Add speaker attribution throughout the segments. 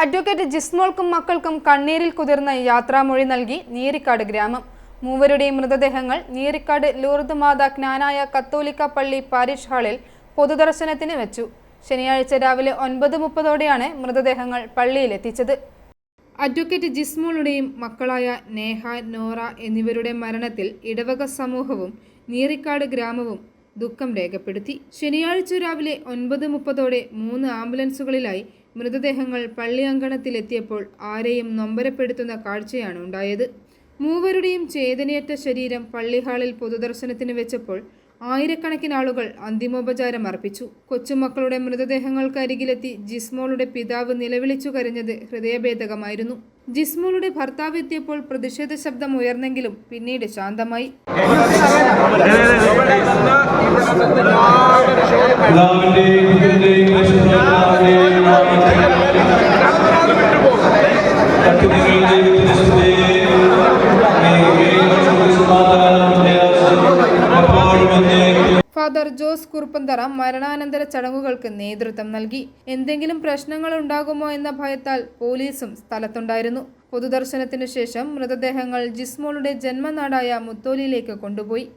Speaker 1: Advocate ജിസ്മോൾക്കും മക്കൾക്കും കണ്ണീരിൽ കുതിർന്ന യാത്രാമൊഴി നൽകി നീരിക്കാട് ഗ്രാമം. മൂവരുടെയും മൃതദേഹങ്ങൾ നീരിക്കാട് ലൂർദ് മാതാ ജ്ഞാനായ കത്തോലിക്ക പള്ളി പാരിഷ് ഹാളിൽ പൊതുദർശനത്തിന് വെച്ചു. ശനിയാഴ്ച രാവിലെ 9:30ഓടെയാണ് മൃതദേഹങ്ങൾ പള്ളിയിലെത്തിച്ചത്. അഡ്വക്കേറ്റ് ജിസ്മോളുടെയും മക്കളായ നേഹ, നോറ എന്നിവരുടെ മരണത്തിൽ ഇടവക സമൂഹവും നീരിക്കാട് ഗ്രാമവും ദുഃഖം രേഖപ്പെടുത്തി. ശനിയാഴ്ച രാവിലെ 9:30ഓടെ 3 ആംബുലൻസുകളിലായി മൃതദേഹങ്ങൾ പള്ളി അങ്കണത്തിലെത്തിയപ്പോൾ ആരെയും നൊമ്പരപ്പെടുത്തുന്ന കാഴ്ചയാണ് ഉണ്ടായത്. മൂവരുടെയും ചേതനയറ്റ ശരീരം പള്ളി ഹാളിൽ പൊതുദർശനത്തിന് വെച്ചപ്പോൾ ആയിരക്കണക്കിന് ആളുകൾ അന്തിമോപചാരം അർപ്പിച്ചു. കൊച്ചുമക്കളുടെ മൃതദേഹങ്ങൾക്കരികിലെത്തി ജിസ്മോളുടെ പിതാവ് നിലവിളിച്ചു കരഞ്ഞത് ഹൃദയഭേദകമായിരുന്നു. ജിസ്മോളുടെ ഭർത്താവ് എത്തിയപ്പോൾ പ്രതിഷേധ ശബ്ദം ഉയർന്നെങ്കിലും പിന്നീട് ശാന്തമായി. ഫാദർ ജോസ് കുറുപ്പന്തറ മരണാനന്തര ചടങ്ങുകൾക്ക് നേതൃത്വം നൽകി. എന്തെങ്കിലും പ്രശ്നങ്ങൾ ഉണ്ടാകുമോ എന്ന ഭയത്താൽ പോലീസും സ്ഥലത്തുണ്ടായിരുന്നു. പൊതുദർശനത്തിനു ശേഷം മൃതദേഹങ്ങൾ ജിസ്മോളുടെ ജന്മനാടായ മുത്തോലിയിലേക്ക് കൊണ്ടുപോയി.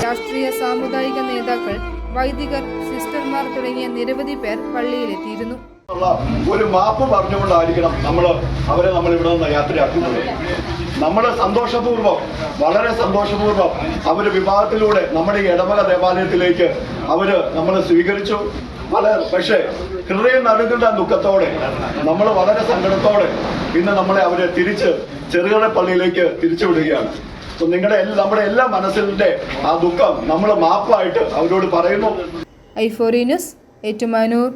Speaker 1: രാഷ്ട്രീയ സാമുദായിക നേതാക്കൾ, വൈദികർ, സിസ്റ്റർമാർ തുടങ്ങിയ നിരവധി പേർ പള്ളിയിലെത്തിയിരുന്നു.
Speaker 2: ഒരു മാപ്പ് പറഞ്ഞുകൊണ്ടായിരിക്കണം അവരെ ഇവിടെ നിന്ന് യാത്രയാക്കുന്നത്. നമ്മൾ സന്തോഷപൂർവ്വം, വളരെ സന്തോഷപൂർവ്വം അവര് വിവാഹത്തിലൂടെ നമ്മുടെ ഈ ഇടവക ദേവാലയത്തിലേക്ക് നമ്മളെ സ്വീകരിച്ചു. പക്ഷേ ഹൃദയം നടുങ്ങുന്ന ദുഃഖത്തോടെ, നമ്മൾ വളരെ സങ്കടത്തോടെ ഇന്ന് അവരെ തിരിച്ച് ചെറുകട പള്ളിയിലേക്ക് തിരിച്ചു വിടുകയാണ്. നമ്മുടെ എല്ലാ മനസ്സിന്റെ ആ ദുഃഖം നമ്മൾ മാപ്പായിട്ട് അവരോട് പറയുന്നു.
Speaker 1: ഐഫോറി ന്യൂസ്, ഏറ്റുമാനൂർ.